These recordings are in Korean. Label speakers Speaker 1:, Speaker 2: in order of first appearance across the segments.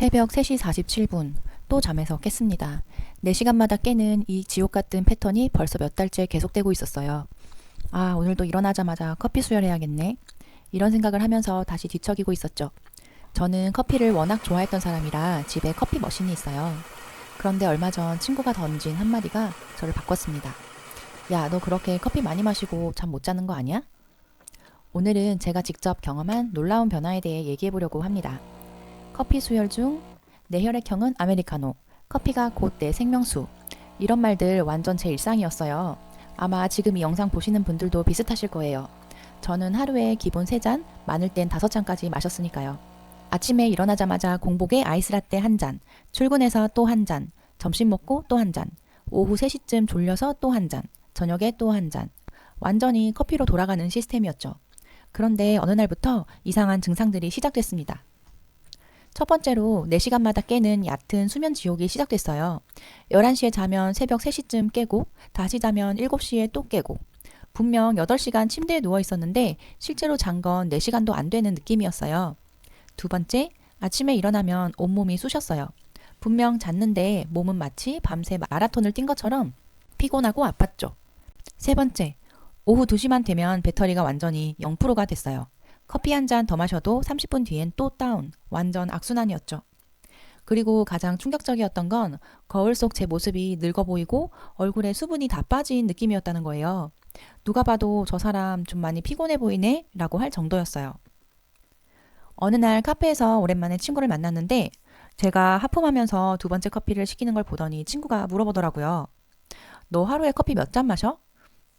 Speaker 1: 새벽 3시 47분 또 잠에서 깼습니다. 4시간마다 깨는 이 지옥 같은 패턴이 벌써 몇 달째 계속되고 있었어요. 아, 오늘도 일어나자마자 커피 수혈해야겠네. 이런 생각을 하면서 다시 뒤척이고 있었죠. 저는 커피를 워낙 좋아했던 사람이라 집에 커피 머신이 있어요. 그런데 얼마 전 친구가 던진 한마디가 저를 바꿨습니다. 야, 너 그렇게 커피 많이 마시고 잠 못 자는 거 아니야? 오늘은 제가 직접 경험한 놀라운 변화에 대해 얘기해 보려고 합니다. 커피 수혈 중 내 혈액형은 아메리카노, 커피가 곧 내 생명수, 이런 말들 완전 제 일상이었어요. 아마 지금 이 영상 보시는 분들도 비슷하실 거예요. 저는 하루에 기본 3잔, 많을 땐 5잔까지 마셨으니까요. 아침에 일어나자마자 공복에 아이스라떼 1잔, 출근해서 또 1잔, 점심 먹고 또 1잔, 오후 3시쯤 졸려서 또 1잔, 저녁에 또 1잔. 완전히 커피로 돌아가는 시스템이었죠. 그런데 어느 날부터 이상한 증상들이 시작됐습니다. 첫 번째로 4시간마다 깨는 얕은 수면 지옥이 시작됐어요. 11시에 자면 새벽 3시쯤 깨고 다시 자면 7시에 또 깨고 분명 8시간 침대에 누워 있었는데 실제로 잔 건 4시간도 안 되는 느낌이었어요. 두 번째, 아침에 일어나면 온몸이 쑤셨어요. 분명 잤는데 몸은 마치 밤새 마라톤을 뛴 것처럼 피곤하고 아팠죠. 세 번째, 오후 2시만 되면 배터리가 완전히 0%가 됐어요. 커피 한 잔 더 마셔도 30분 뒤엔 또 다운, 완전 악순환이었죠. 그리고 가장 충격적이었던 건 거울 속 제 모습이 늙어 보이고 얼굴에 수분이 다 빠진 느낌이었다는 거예요. 누가 봐도 저 사람 좀 많이 피곤해 보이네? 라고 할 정도였어요. 어느 날 카페에서 오랜만에 친구를 만났는데 제가 하품하면서 두 번째 커피를 시키는 걸 보더니 친구가 물어보더라고요. 너 하루에 커피 몇 잔 마셔?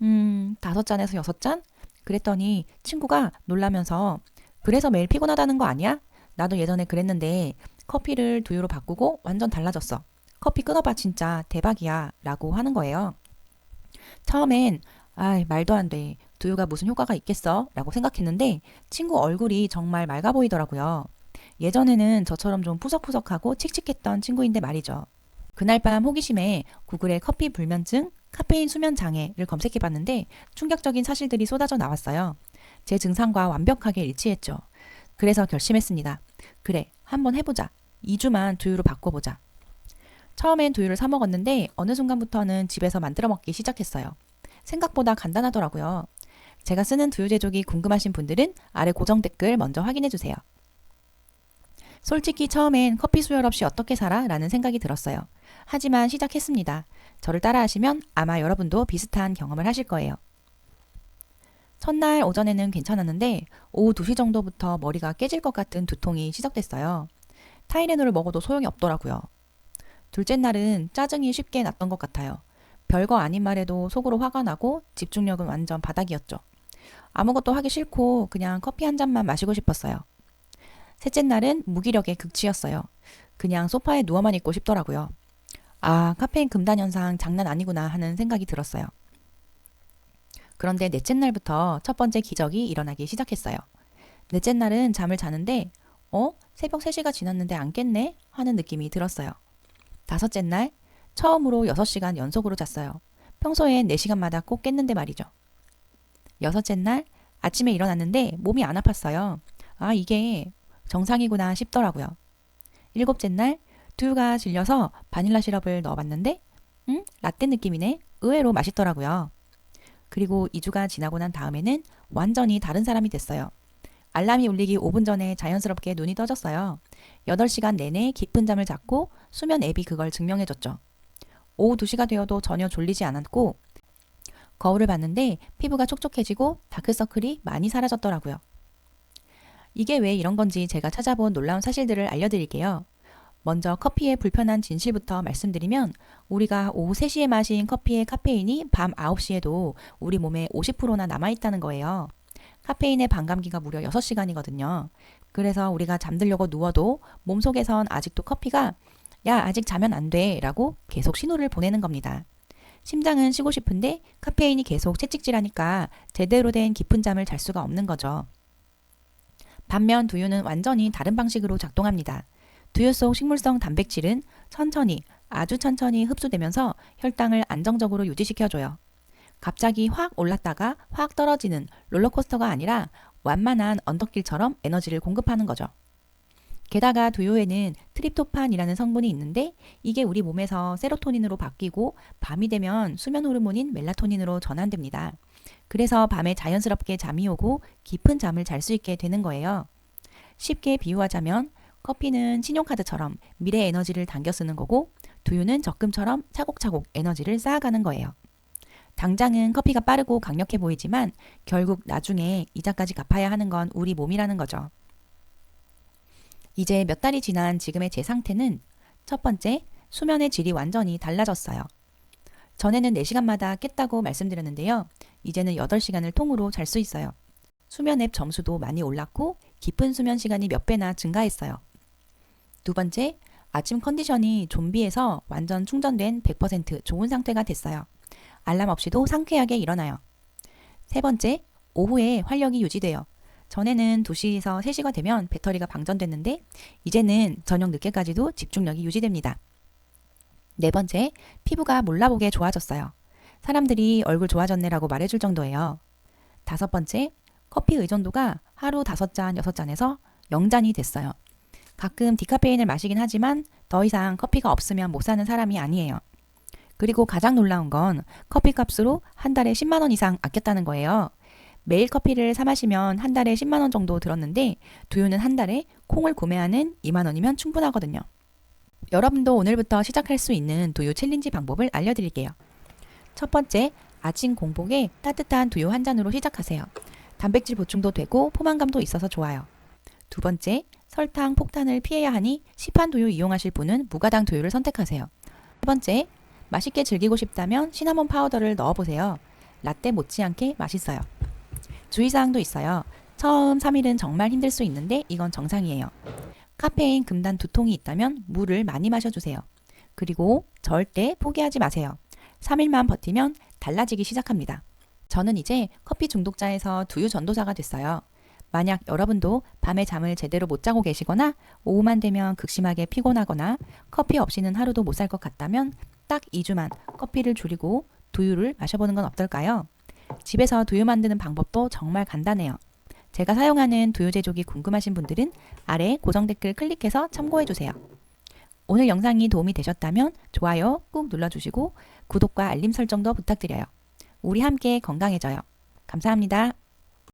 Speaker 1: 5잔에서 6잔? 그랬더니 친구가 놀라면서 그래서 매일 피곤하다는 거 아니야? 나도 예전에 그랬는데 커피를 두유로 바꾸고 완전 달라졌어. 커피 끊어봐 진짜 대박이야 라고 하는 거예요. 처음엔 말도 안 돼. 두유가 무슨 효과가 있겠어? 라고 생각했는데 친구 얼굴이 정말 맑아 보이더라고요. 예전에는 저처럼 좀 푸석푸석하고 칙칙했던 친구인데 말이죠. 그날 밤 호기심에 구글에 커피 불면증, 카페인 수면 장애를 검색해 봤는데 충격적인 사실들이 쏟아져 나왔어요. 제 증상과 완벽하게 일치했죠. 그래서 결심했습니다. 그래, 한번 해보자. 2주만 두유로 바꿔보자. 처음엔 두유를 사 먹었는데 어느 순간부터는 집에서 만들어 먹기 시작했어요. 생각보다 간단하더라고요. 제가 쓰는 두유 제조기 궁금하신 분들은 아래 고정 댓글 먼저 확인해 주세요. 솔직히 처음엔 커피 수혈 없이 어떻게 살아? 라는 생각이 들었어요. 하지만 시작했습니다. 저를 따라하시면 아마 여러분도 비슷한 경험을 하실 거예요. 첫날 오전에는 괜찮았는데 오후 2시 정도부터 머리가 깨질 것 같은 두통이 시작됐어요. 타이레놀을 먹어도 소용이 없더라고요. 둘째 날은 짜증이 쉽게 났던 것 같아요. 별거 아닌 말에도 속으로 화가 나고 집중력은 완전 바닥이었죠. 아무것도 하기 싫고 그냥 커피 한 잔만 마시고 싶었어요. 셋째 날은 무기력의 극치였어요. 그냥 소파에 누워만 있고 싶더라고요. 아, 카페인 금단 현상 장난 아니구나 하는 생각이 들었어요. 그런데 넷째 날부터 첫 번째 기적이 일어나기 시작했어요. 넷째 날은 잠을 자는데 새벽 3시가 지났는데 안 깼네? 하는 느낌이 들었어요. 다섯째 날 처음으로 6시간 연속으로 잤어요. 평소엔 4시간마다 꼭 깼는데 말이죠. 여섯째 날 아침에 일어났는데 몸이 안 아팠어요. 아, 이게 정상이구나 싶더라고요. 일곱째 날 두유가 질려서 바닐라 시럽을 넣어봤는데 라떼 느낌이네. 의외로 맛있더라고요. 그리고 2주가 지나고 난 다음에는 완전히 다른 사람이 됐어요. 알람이 울리기 5분 전에 자연스럽게 눈이 떠졌어요. 8시간 내내 깊은 잠을 잤고 수면 앱이 그걸 증명해줬죠. 오후 2시가 되어도 전혀 졸리지 않았고 거울을 봤는데 피부가 촉촉해지고 다크서클이 많이 사라졌더라고요. 이게 왜 이런 건지 제가 찾아본 놀라운 사실들을 알려드릴게요. 먼저 커피의 불편한 진실부터 말씀드리면 우리가 오후 3시에 마신 커피의 카페인이 밤 9시에도 우리 몸에 50%나 남아있다는 거예요. 카페인의 반감기가 무려 6시간이거든요. 그래서 우리가 잠들려고 누워도 몸속에선 아직도 커피가 야, 아직 자면 안 돼 라고 계속 신호를 보내는 겁니다. 심장은 쉬고 싶은데 카페인이 계속 채찍질하니까 제대로 된 깊은 잠을 잘 수가 없는 거죠. 반면 두유는 완전히 다른 방식으로 작동합니다. 두유 속 식물성 단백질은 천천히, 아주 천천히 흡수되면서 혈당을 안정적으로 유지시켜줘요. 갑자기 확 올랐다가 확 떨어지는 롤러코스터가 아니라 완만한 언덕길처럼 에너지를 공급하는 거죠. 게다가 두유에는 트립토판이라는 성분이 있는데 이게 우리 몸에서 세로토닌으로 바뀌고 밤이 되면 수면 호르몬인 멜라토닌으로 전환됩니다. 그래서 밤에 자연스럽게 잠이 오고 깊은 잠을 잘 수 있게 되는 거예요. 쉽게 비유하자면 커피는 신용카드처럼 미래 에너지를 당겨 쓰는 거고 두유는 적금처럼 차곡차곡 에너지를 쌓아가는 거예요. 당장은 커피가 빠르고 강력해 보이지만 결국 나중에 이자까지 갚아야 하는 건 우리 몸이라는 거죠. 이제 몇 달이 지난 지금의 제 상태는 첫 번째, 수면의 질이 완전히 달라졌어요. 전에는 4시간마다 깼다고 말씀드렸는데요. 이제는 8시간을 통으로 잘 수 있어요. 수면 앱 점수도 많이 올랐고 깊은 수면 시간이 몇 배나 증가했어요. 두 번째, 아침 컨디션이 좀비에서 완전 충전된 100% 좋은 상태가 됐어요. 알람 없이도 상쾌하게 일어나요. 세 번째, 오후에 활력이 유지돼요. 전에는 2시에서 3시가 되면 배터리가 방전됐는데 이제는 저녁 늦게까지도 집중력이 유지됩니다. 네 번째, 피부가 몰라보게 좋아졌어요. 사람들이 얼굴 좋아졌네라고 말해줄 정도예요. 다섯 번째, 커피 의존도가 하루 5잔, 6잔에서 0잔이 됐어요. 가끔 디카페인을 마시긴 하지만 더 이상 커피가 없으면 못 사는 사람이 아니에요. 그리고 가장 놀라운 건 커피 값으로 한 달에 10만 원 이상 아꼈다는 거예요. 매일 커피를 사 마시면 한 달에 10만 원 정도 들었는데 두유는 한 달에 콩을 구매하는 2만 원이면 충분하거든요. 여러분도 오늘부터 시작할 수 있는 두유 챌린지 방법을 알려드릴게요. 첫 번째, 아침 공복에 따뜻한 두유 한 잔으로 시작하세요. 단백질 보충도 되고 포만감도 있어서 좋아요. 두 번째, 설탕 폭탄을 피해야 하니 시판 두유 이용하실 분은 무가당 두유를 선택하세요. 세 번째, 맛있게 즐기고 싶다면 시나몬 파우더를 넣어보세요. 라떼 못지않게 맛있어요. 주의사항도 있어요. 처음 3일은 정말 힘들 수 있는데 이건 정상이에요. 카페인 금단 두통이 있다면 물을 많이 마셔주세요. 그리고 절대 포기하지 마세요. 3일만 버티면 달라지기 시작합니다. 저는 이제 커피 중독자에서 두유 전도사가 됐어요. 만약 여러분도 밤에 잠을 제대로 못 자고 계시거나 오후만 되면 극심하게 피곤하거나 커피 없이는 하루도 못 살 것 같다면 딱 2주만 커피를 줄이고 두유를 마셔보는 건 어떨까요? 집에서 두유 만드는 방법도 정말 간단해요. 제가 사용하는 두유 제조기 궁금하신 분들은 아래 고정 댓글 클릭해서 참고해주세요. 오늘 영상이 도움이 되셨다면 좋아요 꾹 눌러주시고 구독과 알림 설정도 부탁드려요. 우리 함께 건강해져요. 감사합니다.